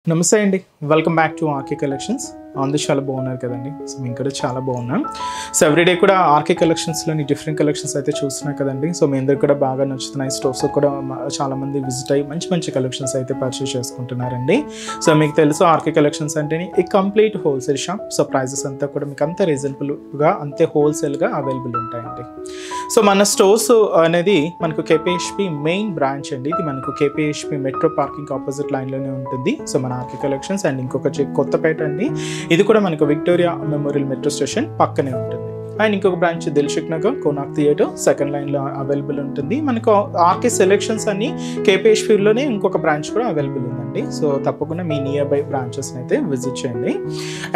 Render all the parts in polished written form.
నమస్తే అండి, welcome back to RK collections. అందరూ చాలా బాగున్నారు కదండి. సో మేము కూడా చాలా బాగున్నాం. సో ఎవ్రీడే కూడా ఆర్కే కలెక్షన్స్లోని డిఫరెంట్ కలెక్షన్స్ అయితే చూస్తున్నాం కదండి. సో మీ అందరికి కూడా బాగా నచ్చుతున్నాయి. స్టోర్స్ కూడా చాలామంది విజిట్ అయ్యి మంచి మంచి కలెక్షన్స్ అయితే పర్చేస్ చేసుకుంటున్నారండి. సో మీకు తెలుసు ఆర్కే కలెక్షన్స్ అంటే ఈ complete wholesale shop. So prices అంతా కూడా మీకు అంత రీజనబుల్గా అంతే హోల్సేల్గా అవైలబుల్ ఉంటాయండి. సో మన స్టోర్స్ అనేది మనకు కేపీహెచ్పి మెయిన్ బ్రాంచ్ అండి. ఇది మనకు కేపీహెచ్పి మెట్రో పార్కింగ్ ఆపోజిట్ లైన్లోనే ఉంటుంది. సో మన ఆర్కే కలెక్షన్స్ అండ్ ఇంకొక కొత్తపేట అండి. ఇది కూడా మనకు విక్టోరియా మెమోరియల్ మెట్రో స్టేషన్ పక్కనే ఉంటుంది. అండ్ ఇంకొక branch Dilsukh Nagar Konark theatre second లైన్లో అవైలబుల్ ఉంటుంది. మనకు ఆర్కే సెలెక్షన్స్ అన్ని కేపీహెచ్పిలోనే ఇంకొక బ్రాంచ్ కూడా అవైలబుల్ ఉందండి. సో తప్పకుండా మీ నియర్ బై బ్రాంచెస్ని అయితే విజిట్ చేయండి.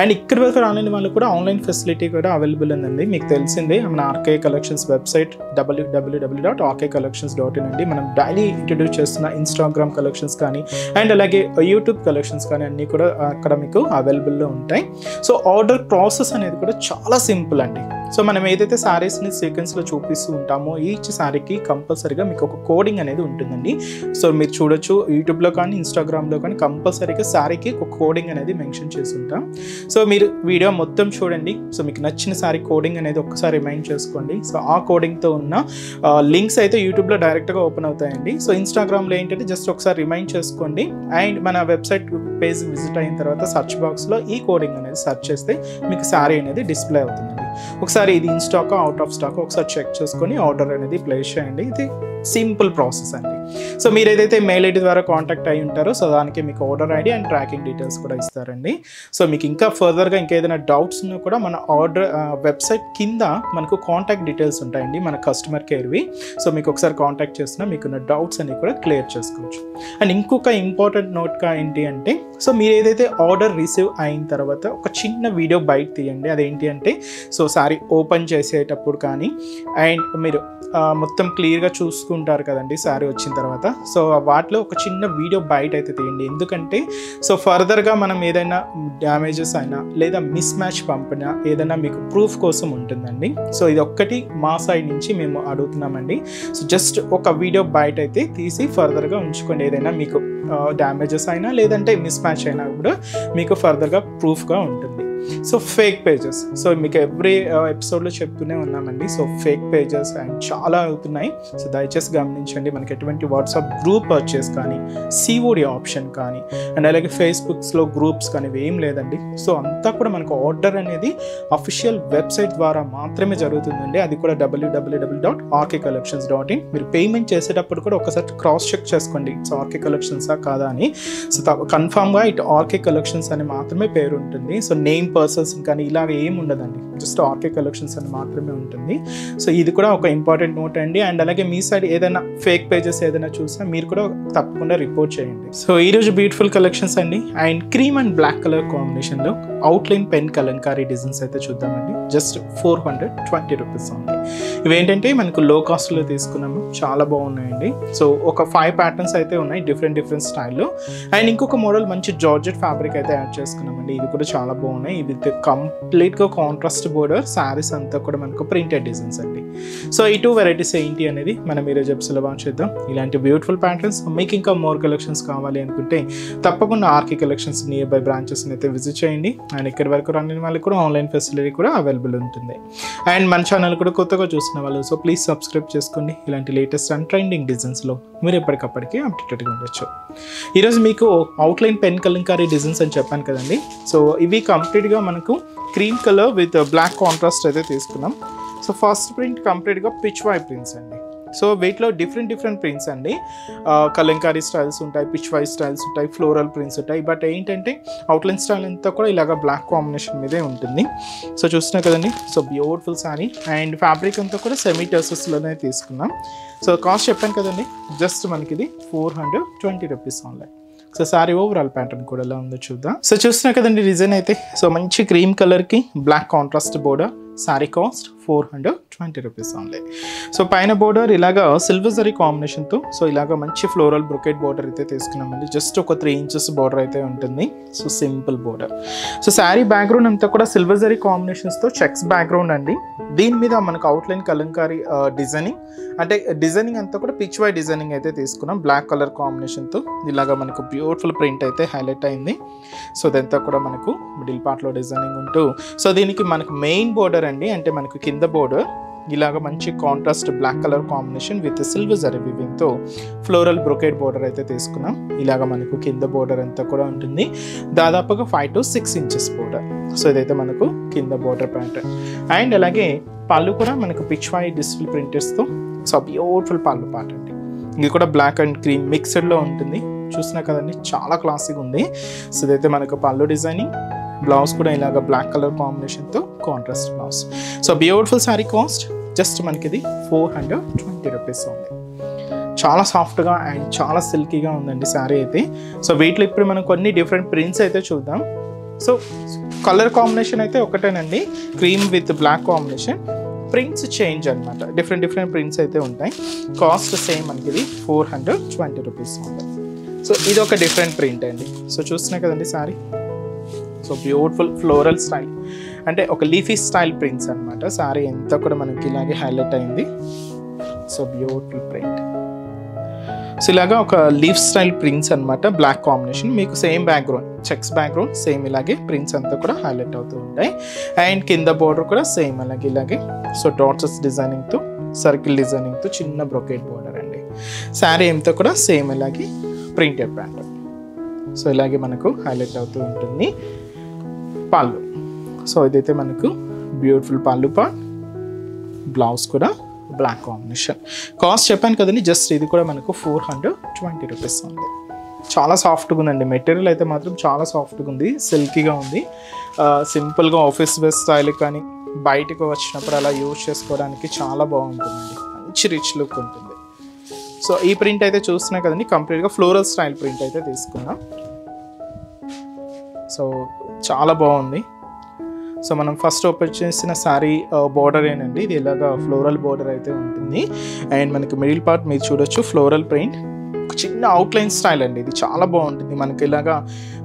అండ్ ఇక్కడ వరకు రాలేని వాళ్ళు కూడా ఆన్లైన్ ఫెసిలిటీ కూడా అవైలబుల్ ఉందండి. మీకు తెలిసిందే మన ఆర్కే కలెక్షన్స్ వెబ్సైట్ www.rkcollections.in అండి. మనం డైలీ ఇంట్రడ్యూస్ చేస్తున్న ఇన్స్టాగ్రామ్ కలెక్షన్స్ కానీ అండ్ అలాగే యూట్యూబ్ కలెక్షన్స్ కానీ అన్నీ కూడా అక్కడ మీకు అవైలబుల్లో ఉంటాయి. సో ఆర్డర్ ప్రాసెస్ అనేది కూడా చాలా సింపుల్ అండి. సో మనం ఏదైతే శారీస్ని సీక్వెన్స్లో చూపిస్తూ ఉంటామో ఈచ్ శారీకి కంపల్సరీగా మీకు ఒక కోడింగ్ అనేది ఉంటుందండి. సో మీరు చూడొచ్చు యూట్యూబ్లో కానీ ఇన్స్టాగ్రామ్లో కానీ కంపల్సరీగా శారీకి ఒక కోడింగ్ అనేది మెన్షన్ చేసి ఉంటాం. సో మీరు వీడియో మొత్తం చూడండి. సో మీకు నచ్చిన శారీ కోడింగ్ అనేది ఒక్కసారి రిమైండ్ చేసుకోండి. సో ఆ కోడింగ్తో ఉన్న లింక్స్ అయితే యూట్యూబ్లో డైరెక్ట్గా ఓపెన్ అవుతాయండి. సో ఇన్స్టాగ్రామ్లో ఏంటంటే జస్ట్ ఒకసారి రిమైండ్ చేసుకోండి. అండ్ మన వెబ్సైట్ పేజ్ విజిట్ అయిన తర్వాత సర్చ్ బాక్స్లో ఈ కోడింగ్ అనేది సెర్చ్ చేస్తే మీకు శారీ అనేది డిస్ప్లే అవుతుందండి. ఒకసారి ఇది in stock out of stock ఒకసారి చెక్ చేసుకొని ఆర్డర్ అనేది ప్లేస్ చేయండి. ఇది సింపుల్ ప్రాసెస్ అండి. సో మీరు ఏదైతే మెయిల్ ఐడి ద్వారా కాంటాక్ట్ అయ్యి ఉంటారో సో దానికి మీకు order ID and tracking details కూడా ఇస్తారండి. సో మీకు ఇంకా ఫర్దర్గా ఇంకేదైనా డౌట్స్ ఉన్నా కూడా మన ఆర్డర్ వెబ్సైట్ కింద మనకు కాంటాక్ట్ డీటెయిల్స్ ఉంటాయండి మన కస్టమర్ కేర్వి. సో మీకు ఒకసారి కాంటాక్ట్ చేసినా మీకున్న డౌట్స్ అన్ని కూడా క్లియర్ చేసుకోవచ్చు. అండ్ ఇంకొక ఇంపార్టెంట్ నోట్గా ఏంటి అంటే సో మీరు ఏదైతే ఆర్డర్ రిసీవ్ అయిన తర్వాత ఒక చిన్న వీడియో బయట తీయండి. అదేంటి అంటే సో సారీ ఓపెన్ చేసేటప్పుడు కానీ అండ్ మీరు మొత్తం క్లియర్గా చూసుకుంటారు కదండి శారీ వచ్చిన తర్వాత. సో వాటిలో ఒక చిన్న వీడియో బయట అయితే తీయండి. ఎందుకంటే సో ఫర్దర్గా మనం ఏదైనా డ్యామేజెస్ అయినా లేదా మిస్ మ్యాచ్ పంపినా ఏదైనా మీకు ప్రూఫ్ కోసం ఉంటుందండి. సో ఇది ఒక్కటి మా సైడ్ నుంచి మేము అడుగుతున్నామండి. సో జస్ట్ ఒక వీడియో బయట అయితే తీసి ఫర్దర్గా ఉంచుకోండి. ఏదైనా మీకు డ్యామేజెస్ అయినా లేదంటే మిస్ మ్యాచ్ అయినా కూడా మీకు ఫర్దర్గా ప్రూఫ్గా ఉంటుంది. సో ఫేక్ పేజెస్ సో మీకు ఎవ్రీ ఎపిసోడ్లో చెప్తూనే ఉన్నామండి. సో ఫేక్ పేజెస్ అండ్ చాలా అవుతున్నాయి. సో దయచేసి గమనించండి. మనకి ఎటువంటి వాట్సాప్ గ్రూప్ పర్చేస్ కానీ సిఓడి ఆప్షన్ కానీ అండ్ అలాగే ఫేస్బుక్స్లో గ్రూప్స్ కానీ ఏం లేదండి. సో అంతా కూడా మనకు ఆర్డర్ అనేది అఫీషియల్ వెబ్సైట్ ద్వారా మాత్రమే జరుగుతుందండి. అది కూడా www.rkcollections.in. మీరు పేమెంట్ చేసేటప్పుడు కూడా ఒకసారి క్రాస్ చెక్ చేసుకోండి ఇట్స్ ఆర్కే కలెక్షన్సా కాదా అని. సో కన్ఫామ్గా ఇట్ ఆర్కే కలెక్షన్స్ అని మాత్రమే పేరు ఉంటుంది. సో నేమ్ పర్సన్స్ కానీ ఇలాగ ఏమి ఉండదండి. జస్ట్ ఆర్కే కలెక్షన్స్ అని మాత్రమే ఉంటుంది. సో ఇది కూడా ఒక ఇంపార్టెంట్ నోట్ అండి. అండ్ అలాగే మీ సైడ్ ఏదైనా ఫేక్ పేజెస్ ఏదైనా చూసినా మీరు కూడా తప్పకుండా రిపోర్ట్ చేయండి. సో ఈరోజు బ్యూటిఫుల్ కలెక్షన్స్ అండి. And cream and black colour కాంబినేషన్లో అవుట్లైన్ పెన్ కలంకారీ డిజైన్స్ అయితే చూద్దామండి. జస్ట్ 420 రూపీస్ ఉంది. ఇవేంటంటే మనకు లో కాస్ట్లో తీసుకున్నాము. చాలా బాగున్నాయండి. సో ఒక 5 ప్యాటర్న్స్ అయితే ఉన్నాయి డిఫరెంట్ స్టైల్లో. అండ్ ఇంకొక మోడల్ మంచి జార్జెట్ ఫ్యాబ్రిక్ అయితే యాడ్ చేసుకున్నామండి. ఇది కూడా చాలా బాగున్నాయి. ఇది కంప్లీట్గా కాంట్రాస్ట్ బోర్డర్ శారీస్ అంతా కూడా మనకు ప్రింటెడ్ డిజైన్స్ అండి. సో ఈ 2 వెరైటీస్ ఏంటి అనేది మనం ఈరోజు ఎపిసోడ్లో వాచ్ చేద్దాం. ఇలాంటి బ్యూటిఫుల్ ప్యాటర్న్స్ మీకు ఇంకా మోర్ కలెక్షన్స్ కావాలి అనుకుంటే తప్పకుండా ఆర్కే కలెక్షన్స్ నియర్ బై బ్రాంచెస్ని అయితే విజిట్ చేయండి. అండ్ ఇక్కడి వరకు రాని వాళ్ళకి కూడా ఆన్లైన్ ఫెసిలిటీ కూడా అవైలబుల్ ఉంటుంది. అండ్ మన ఛానల్ కూడా కొత్తగా చూసిన వాళ్ళు సో ప్లీజ్ సబ్స్క్రైబ్ చేసుకోండి. ఇలాంటి లేటెస్ట్ అండ్ ట్రెండింగ్ డిజైన్స్లో మీరు ఎప్పటికప్పటికి అప్డేటెడ్గా ఉండొచ్చు. ఈరోజు మీకు అవుట్లైన్ పెన్ కలంకారీ డిజైన్స్ అని చెప్పాను కదండి. సో ఇవి కంప్లీట్గా మనకు cream colour with black contrast అయితే తీసుకున్నాం. సో ఫస్ట్ ప్రింట్ కంప్లీట్గా పిచ్ వై ప్రింట్స్ అండి. సో వీటిలో డిఫరెంట్ ప్రింట్స్ అండి. కలంకారీ స్టైల్స్ ఉంటాయి, పిచ్ వై స్టైల్స్ ఉంటాయి, ఫ్లోరల్ ప్రింట్స్ ఉంటాయి. బట్ ఏంటంటే అవుట్లైన్ స్టైల్ అంతా కూడా ఇలాగ బ్లాక్ కాంబినేషన్ మీదే ఉంటుంది. సో చూస్తున్నా కదండి. So beautiful sari and fabric అంతా కూడా సెమీ టర్సెస్లోనే తీసుకున్నాం. సో కాస్ట్ చెప్పాను కదండి. జస్ట్ మనకి ఇది 420 rupees online. So sorry overall pattern కూడా ఎలా ఉందో చూద్దాం. సో చూస్తున్నా కదండి డిజైన్ అయితే. సో మంచి క్రీమ్ కలర్కి black contrast border. Sari cost 420 rupees only. So పైన బోర్డర్ ఇలాగా సిల్వర్ జరీ కాంబినేషన్తో సో ఇలాగ మంచి ఫ్లోరల్ బ్రొకెట్ బోర్డర్ అయితే తీసుకున్నామండి. జస్ట్ ఒక 3 ఇంచెస్ బోర్డర్ అయితే ఉంటుంది. So simple border. So sari background అంతా కూడా సిల్వర్ జరీ కాంబినేషన్స్తో చెక్స్ బ్యాక్గ్రౌండ్ అండి. దీని మీద మనకు అవుట్లైన్ కలంకారీ డిజైనింగ్, అంటే డిజైనింగ్ అంతా కూడా పిచ్ వై డిజైనింగ్ అయితే తీసుకున్నాం. బ్లాక్ కలర్ కాంబినేషన్తో ఇలాగ మనకు బ్యూటిఫుల్ ప్రింట్ అయితే హైలైట్ అయింది. సో ఇదంతా కూడా మనకు మిడిల్ పార్ట్లో డిజైనింగ్ ఉంటూ సో దీనికి మనకు మెయిన్ బోర్డర్ అండి, అంటే మనకు కింద బోర్డర్ ఇలాగ మంచి contrast black colour combination with silver zari వీవింగ్తో ఫ్లోరల్ బ్రొకెట్ బోర్డర్ అయితే తీసుకున్నాం. ఇలాగ మనకు కింద బోర్డర్ అంతా కూడా ఉంటుంది. దాదాపుగా 5 to 6 ఇంచెస్ బోర్డర్. సో ఇదైతే మనకు కింద బోర్డర్ ప్యాటర్న్. అండ్ అలాగే పళ్ళు కూడా మనకు పిచ్ వై డిజిటల్ ప్రింటర్స్తో సో బ్యూటిఫుల్ పళ్ళు పాట అండి. ఇది కూడా బ్లాక్ అండ్ క్రీమ్ మిక్స్డ్లో ఉంటుంది. చూసినా కదండి చాలా క్లాసిక్ ఉంది. సో ఇదైతే మనకు పళ్ళు డిజైనింగ్. బ్లౌజ్ కూడా ఇలాగ బ్లాక్ కలర్ కాంబినేషన్తో contrast blouse. So beautiful sari cost just మనకి ఇది 420 రూపీస్ ఉంది. చాలా సాఫ్ట్గా అండ్ చాలా సిల్కీగా ఉందండి శారీ అయితే. సో వీటిలో ఇప్పుడు మనం కొన్ని డిఫరెంట్ ప్రింట్స్ అయితే చూద్దాం. సో కలర్ కాంబినేషన్ అయితే ఒకటేనండి, cream with black combination. Prints change అనమాట, డిఫరెంట్ ప్రింట్స్ అయితే ఉంటాయి. కాస్ట్ సేమ్ మనకి ఇది 420 రూపీస్ ఉంది. సో ఇది ఒక డిఫరెంట్ ప్రింట్ అండి. సో చూస్తున్నా కదండి sari. So beautiful floral style, అంటే ఒక లీఫీ స్టైల్ ప్రింట్స్ అనమాట. శారీ అంతా కూడా మనకి ఇలాగే హైలైట్ అయింది. So beautiful print. సో ఇలాగా ఒక లీఫ్ స్టైల్ ప్రింట్స్ అనమాట, బ్లాక్ కాంబినేషన్. మీకు same background checks background same ఇలాగే ప్రింట్స్ అంతా కూడా హైలైట్ అవుతూ ఉంటాయి. అండ్ కింద బోర్డర్ కూడా సేమ్ ఇలాగే సో డాట్స్ డిజైనింగ్తో సర్కిల్ డిజైనింగ్తో చిన్న బ్రొకెట్ బోర్డర్ అండి. శారీ అంతా కూడా సేమ్ ఇలాగే ప్రింటెడ్ ప్యాటర్న్. సో ఇలాగే మనకు హైలైట్ అవుతూ ఉంటుంది. పళ్ళు సో ఇదైతే మనకు బ్యూటిఫుల్ పళ్ళు పార్ట్. బ్లౌజ్ కూడా బ్లాక్ కాంబినేషన్. కాస్ట్ చెప్పాను కదండి, జస్ట్ ఇది కూడా మనకు 420 రూపీస్ ఉంది. చాలా సాఫ్ట్గా ఉందండి. మెటీరియల్ అయితే మాత్రం చాలా సాఫ్ట్గా ఉంది, సిల్కీగా ఉంది. సింపుల్గా ఆఫీస్ వేర్ స్టైల్ కానీ బయటకు వచ్చినప్పుడు అలా యూజ్ చేసుకోవడానికి చాలా బాగుంటుందండి. మంచి రిచ్ లుక్ ఉంటుంది. సో ఈ ప్రింట్ అయితే చూస్తున్నా కదండి, కంప్లీట్గా ఫ్లోరల్ స్టైల్ ప్రింట్ అయితే తీసుకున్నాం. సో చాలా బాగుంది. సో మనం ఫస్ట్ ఓపెన్ చేసిన శారీ బోర్డర్ ఏనండి, ఇది ఇలాగా ఫ్లోరల్ బోర్డర్ అయితే ఉంటుంది. అండ్ మనకి మిడిల్ పార్ట్ మీరు చూడొచ్చు ఫ్లోరల్ ప్రింట్, చిన్న అవుట్లైన్ స్టైల్ అండి. ఇది చాలా బాగుంటుంది. మనకి ఇలాగా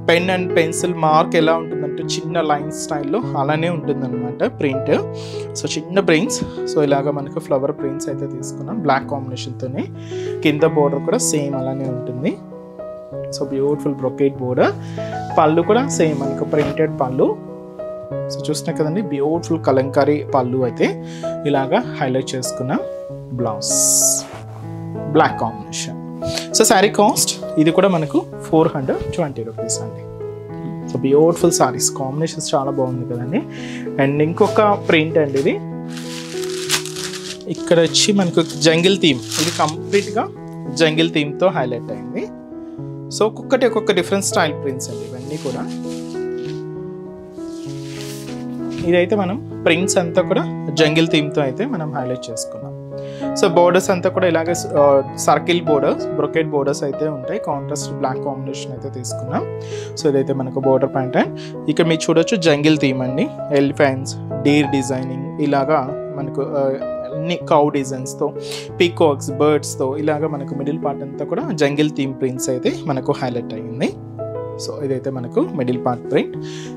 పెన్ అండ్ పెన్సిల్ మార్క్ ఎలా ఉంటుందంటే చిన్న లైన్ స్టైల్లో అలానే ఉంటుంది అనమాట ప్రింట్. సో చిన్న ప్రింట్స్. సో ఇలాగ మనకు ఫ్లవర్ ప్రింట్స్ అయితే తీసుకున్నాం బ్లాక్ కాంబినేషన్తోనే. కింద బోర్డర్ కూడా సేమ్ అలానే ఉంటుంది. So beautiful brocade border. పళ్ళు కూడా సేమ్ మనకు ప్రింటెడ్ పళ్ళు. సో చూస్తున్నా కదండి, బ్యూటిఫుల్ కలంకారీ పళ్ళు అయితే ఇలాగా హైలైట్ చేసుకున్నాం. Blouse black combination. So sari cost ఇది కూడా మనకు 420 రూపీస్ అండి. సో బ్యూటిఫుల్ శారీస్ కాంబినేషన్స్ చాలా బాగుంది కదండి. అండ్ ఇంకొక ప్రింట్ అండి, ఇది ఇక్కడ వచ్చి మనకు జంగిల్ థీమ్. ఇది కంప్లీట్గా జంగిల్ థీమ్తో హైలైట్ అయింది. సో ఒక్కొక్క డిఫరెంట్ స్టైల్ ప్రింట్స్ అండి ఇవన్నీ కూడా. ఇదైతే మనం ప్రింట్స్ అంతా కూడా జంగిల్ థీమ్తో అయితే మనం హైలైట్ చేసుకున్నాం. సో బోర్డర్స్ అంతా కూడా ఇలాగే సర్కిల్ బోర్డర్స్ బ్రొకెట్ బోర్డర్స్ అయితే ఉంటాయి. కాంట్రాస్ట్ బ్లాక్ కాంబినేషన్ అయితే తీసుకున్నాం. సో ఇదైతే మనకు బోర్డర్ ప్యాటర్న్. ఇక్కడ మీరు చూడొచ్చు జంగిల్ థీమ్ అండి. ఎలిఫెంట్స్, డీర్ డిజైనింగ్ ఇలాగా మనకు అన్ని కౌ డిజైన్స్తో, పీకాక్స్, బర్డ్స్తో ఇలాగా మనకు మిడిల్ పార్ట్ అంతా కూడా జంగిల్ థీమ్ ప్రింట్స్ అయితే మనకు హైలైట్ అయ్యింది. సో ఇదైతే మనకు మిడిల్ పార్ట్ ప్రింట్.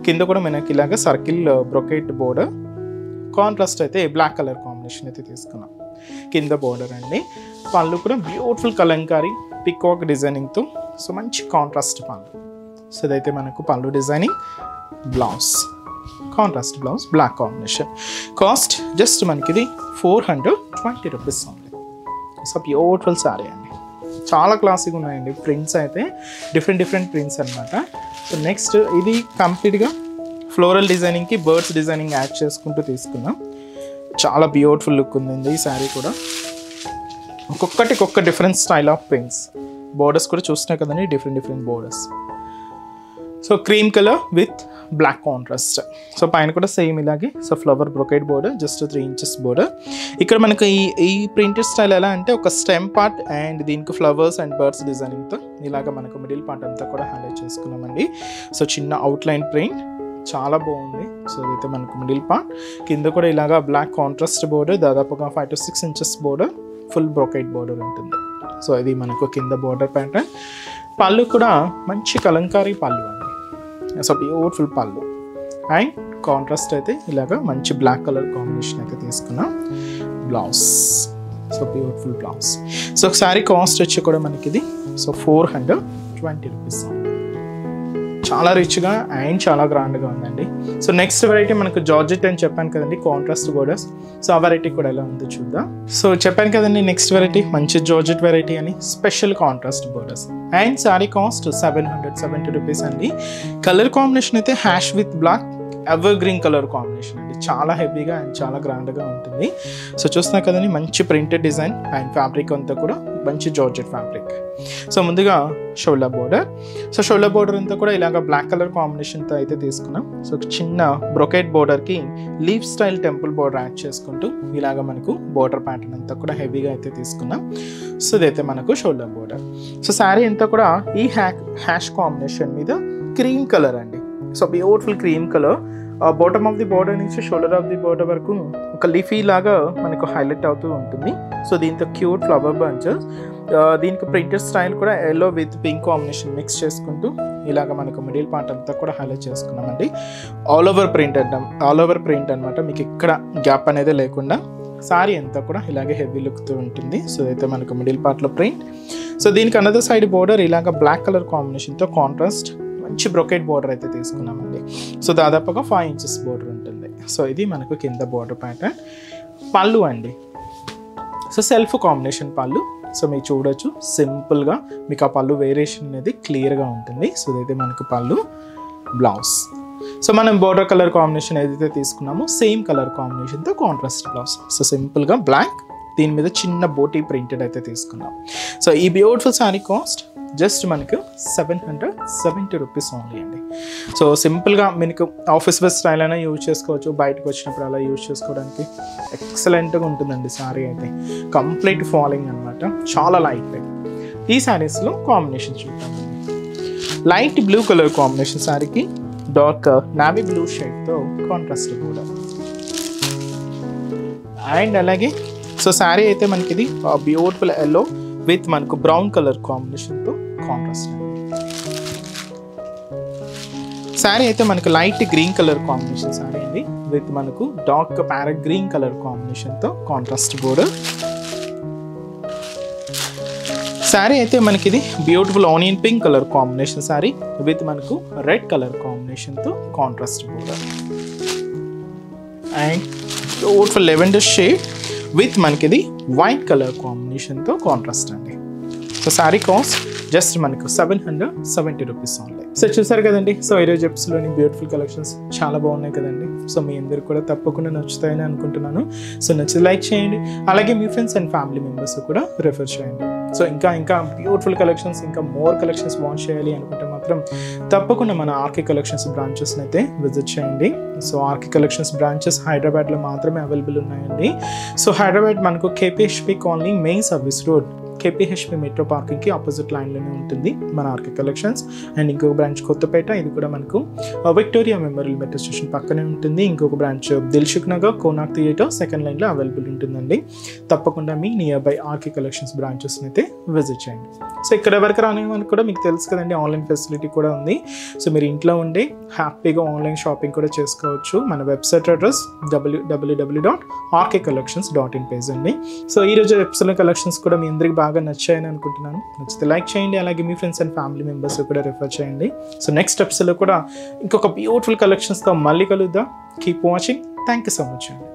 కింద కూడా మనకి ఇలాగ సర్కిల్ బ్రొకెట్ బోర్డర్, కాంట్రాస్ట్ అయితే బ్లాక్ కలర్ కాంబినేషన్ అయితే తీసుకున్నాం. కింద బోర్డర్ అండి. పళ్ళు కూడా బ్యూటిఫుల్ కలంకారీ పికాక్ డిజైనింగ్తో సో మంచి కాంట్రాస్ట్ పళ్ళు. సో ఇదైతే మనకు pallu designing. Blouse contrast blouse black combination. Cost just మనకి ఇది 420 రూపీస్ ఉంది. సో బ్యూటిఫుల్ శారీ అండి, చాలా క్లాసిక్ ఉన్నాయండి ప్రింట్స్ అయితే. డిఫరెంట్ ప్రింట్స్ అనమాట. సో నెక్స్ట్ ఇది కంప్లీట్గా ఫ్లోరల్ డిజైనింగ్కి బర్డ్స్ డిజైనింగ్ యాడ్ చేసుకుంటూ తీసుకున్నాం. చాలా బ్యూటిఫుల్ లుక్ ఉంది ఈ శారీ కూడా. ఒక్కొక్క different style of prints. Borders కూడా చూసినా కదండి, different borders. So cream colour with black contrast. So పైన కూడా సేమ్ ఇలాగే so flower brocade border, just 3 inches border. ఇక్కడ మనకు ఈ ప్రింటెడ్ స్టైల్ ఎలా అంటే ఒక స్టెమ్ పార్ట్ అండ్ దీనికి ఫ్లవర్స్ అండ్ బర్డ్స్ డిజైనింగ్తో ఇలాగ మనకు మిడిల్ పార్ట్ అంతా కూడా హైలైట్ చేసుకున్నామండి. సో చిన్న అవుట్లైన్ ప్రింట్ చాలా బాగుంది. సో ఇదైతే మనకు మిడిల్ పార్ట్, కింద కూడా ఇలాగా బ్లాక్ కాంట్రాస్ట్ బోర్డర్, దాదాపుగా 5 to 6 inches border, full brocade border ఉంటుంది. సో ఇది మనకు కింద బోర్డర్ ప్యాటర్న్. పళ్ళు కూడా మంచి కలంకారీ పళ్ళు అండి. సో బ్యూటిఫుల్ పళ్ళు అండ్ కాంట్రాస్ట్ అయితే ఇలాగా మంచి బ్లాక్ కలర్ కాంబినేషన్ అయితే తీసుకున్నాం. Blouse, so beautiful blouse. So sari cost వచ్చి కూడా మనకి ఇది సో 420 రూపీస్. చాలా రిచ్గా అండ్ చాలా గ్రాండ్గా ఉందండి. సో నెక్స్ట్ వెరైటీ మనకు జార్జెట్ అని చెప్పాను కదండి, కాంట్రాస్ట్ బోర్డర్స్. సో ఆ వెరైటీ కూడా ఎలా ఉందో చూద్దాం. సో చెప్పాను కదండి నెక్స్ట్ వెరైటీ మంచి జార్జెట్ వెరైటీ అని, special contrast borders and sari cost 770 rupees అండి. కలర్ కాంబినేషన్ అయితే ash with black evergreen colour combination అండి. చాలా హెవీగా అండ్ చాలా గ్రాండ్గా ఉంటుంది. సో చూస్తున్నా కదండి మంచి ప్రింటెడ్ డిజైన్ అండ్ ఫ్యాబ్రిక్ అంతా కూడా మంచి జార్జెట్ ఫ్యాబ్రిక్. సో ముందుగా shoulder border. So shoulder border అంతా కూడా ఇలాగ బ్లాక్ కలర్ కాంబినేషన్తో అయితే తీసుకున్నాం. సో చిన్న బ్రొకెట్ బోర్డర్కి leaf style temple border add చేసుకుంటూ ఇలాగ మనకు బోర్డర్ ప్యాటర్న్ అంతా కూడా హెవీగా అయితే తీసుకున్నాం. సో ఇదైతే మనకు షోల్డర్ బోర్డర్. సో శారీ అంతా కూడా ఈ హ్యాష్ కాంబినేషన్ మీద క్రీమ్ కలర్ అండి. So beautiful cream colour. Bottom of the border నుంచి షోల్డర్ ఆఫ్ ది బోర్డర్ వరకు ఒక లీఫీ లాగా మనకు హైలైట్ అవుతూ ఉంటుంది. సో దీంతో క్యూట్ ఫ్లవర్ బంచెస్, దీనికి ప్రింటెడ్ స్టైల్ కూడా yellow with pink combination mix చేసుకుంటూ ఇలాగ మనకు మిడిల్ పార్ట్ అంతా కూడా హైలైట్ చేసుకున్నామండి. ఆల్ ఓవర్ ప్రింట్ అనమాట, మీకు ఇక్కడ గ్యాప్ అనేది లేకుండా సారీ అంతా కూడా ఇలాగే హెవీ లుక్తో ఉంటుంది. సో అయితే మనకు మిడిల్ పార్ట్లో ప్రింట్. సో దీనికి అనదర్ సైడ్ బోర్డర్ ఇలాగ బ్లాక్ కలర్ కాంబినేషన్తో కాంట్రాస్ట్ మంచి బ్రొకెట్ బోర్డర్ అయితే తీసుకున్నామండి. సో దాదాపుగా 5 inches బోర్డర్ ఉంటుంది. సో ఇది మనకు కింద బోర్డర్ ప్యాటర్న్. పళ్ళు అండి, సో సెల్ఫ్ కాంబినేషన్ పళ్ళు. సో మీరు చూడొచ్చు సింపుల్గా మీకు ఆ పళ్ళు వేరియేషన్ అనేది క్లియర్గా ఉంటుంది. సో ఇదైతే మనకు పళ్ళు. బ్లౌజ్, సో మనం బోర్డర్ కలర్ కాంబినేషన్ ఏదైతే తీసుకున్నామో సేమ్ కలర్ కాంబినేషన్తో కాంట్రాస్ట్ బ్లౌజ్. సో సింపుల్గా బ్లాక్, దీని మీద చిన్న బోటీ ప్రింటెడ్ అయితే తీసుకున్నాం. సో ఈ బ్యూటిఫుల్ శారీ కాస్ట్ జస్ట్ మనకు 770 రూపీస్ ఓన్లీ అండి. సో సింపుల్గా మీకు ఆఫీస్ వేర్ స్టైల్ అయినా యూజ్ చేసుకోవచ్చు, బయటకు వచ్చినప్పుడు అలా యూజ్ చేసుకోవడానికి ఎక్సలెంట్గా ఉంటుందండి. శారీ అయితే కంప్లీట్ ఫాలింగ్ అనమాట, చాలా లైట్ వెయిట్. ఈ శారీస్లో కాంబినేషన్ చూద్దామండి. లైట్ బ్లూ కలర్ కాంబినేషన్ శారీకి డార్క్ నావీ బ్లూ షేడ్తో కాంట్రాస్ట్ కూడా. అండ్ అలాగే సో శారీ అయితే మనకి ఇది బ్యూటిఫుల్ ఎల్లో విత్ మనకు బ్రౌన్ కలర్ కాంబినేషన్తో కాంట్రాస్ట్. శారీ అయితే మనకు light green colour combination sari అండి, విత్ మనకు డార్క్ ప్యారెట్ గ్రీన్ కలర్ కాంబినేషన్తో కాంట్రాస్ట్ బోర్డర్. శారీ అయితే మనకి ఇది beautiful onion pink colour combination sari with మనకు రెడ్ కలర్ కాంబినేషన్తో contrast border. And beautiful lavender shade with మనకి ఇది వైట్ కలర్ కాంబినేషన్తో కాంట్రాస్ట్ అండి. సో శారీ కాస్ట్ జస్ట్ మనకు 770 రూపీస్ ఓన్లీ. సో చూసారు కదండి. సో ఈరోజు ఎపిసోడ్లోని బ్యూటిఫుల్ కలెక్షన్స్ చాలా బాగున్నాయి కదండి. సో మీ అందరికి కూడా తప్పకుండా నచ్చుతాయని అనుకుంటున్నాను. సో నచ్చితే లైక్ చేయండి, అలాగే మీ ఫ్రెండ్స్ అండ్ ఫ్యామిలీ మెంబర్స్ కూడా రిఫర్ చేయండి. సో ఇంకా బ్యూటిఫుల్ కలెక్షన్స్, ఇంకా మోర్ కలెక్షన్స్ వాచ్ చేయాలి అనుకుంటే మాత్రం తప్పకుండా మన ఆర్కే కలెక్షన్స్ బ్రాంచెస్ని అయితే విజిట్ చేయండి. సో ఆర్కే కలెక్షన్స్ బ్రాంచెస్ హైదరాబాద్లో మాత్రమే అవైలబుల్ ఉన్నాయండి. సో హైదరాబాద్ మనకు KPHB colony main service road, KPHB metro పార్కింగ్కి ఆపోజిట్ లైన్లోనే ఉంటుంది మన ఆర్కే కలెక్షన్స్. అండ్ ఇంకొక బ్రాంచ్ కొత్తపేట, ఇది కూడా మనకు విక్టోరియా మెమోరియల్ మెట్రో స్టేషన్ పక్కనే ఉంటుంది. ఇంకొక branch Dilsukh Nagar Konark theatre second లైన్లో అవైలబుల్ ఉంటుందండి. తప్పకుండా మీ నియర్ బై ఆర్కే కలెక్షన్స్ బ్రాంచెస్ని అయితే విజిట్ చేయండి. సో ఇక్కడ వరకు రాని మనకు కూడా మీకు తెలుసు కదండి, ఆన్లైన్ ఫెసిలిటీ కూడా ఉంది. సో మీరు ఇంట్లో ఉండి హ్యాపీగా ఆన్లైన్ షాపింగ్ కూడా చేసుకోవచ్చు. మన వెబ్సైట్ అడ్రస్ www.rkcollections.in పేజ్ అండి. సో ఈరోజు ఎపిసోడ్ కలెక్షన్స్ కూడా మీ అందరికి బాగా నచ్చాయని అనుకుంటున్నాను. నచ్చితే లైక్ చేయండి, అలాగే మీ ఫ్రెండ్స్ అండ్ ఫ్యామిలీ మెంబర్స్ కూడా రిఫర్ చేయండి. సో నెక్స్ట్ ఎపిసోడ్లో కూడా ఇంకొక బ్యూటిఫుల్ కలెక్షన్స్తో మళ్ళీ కలుద్దాం. Keep watching. Thank you so much అండి.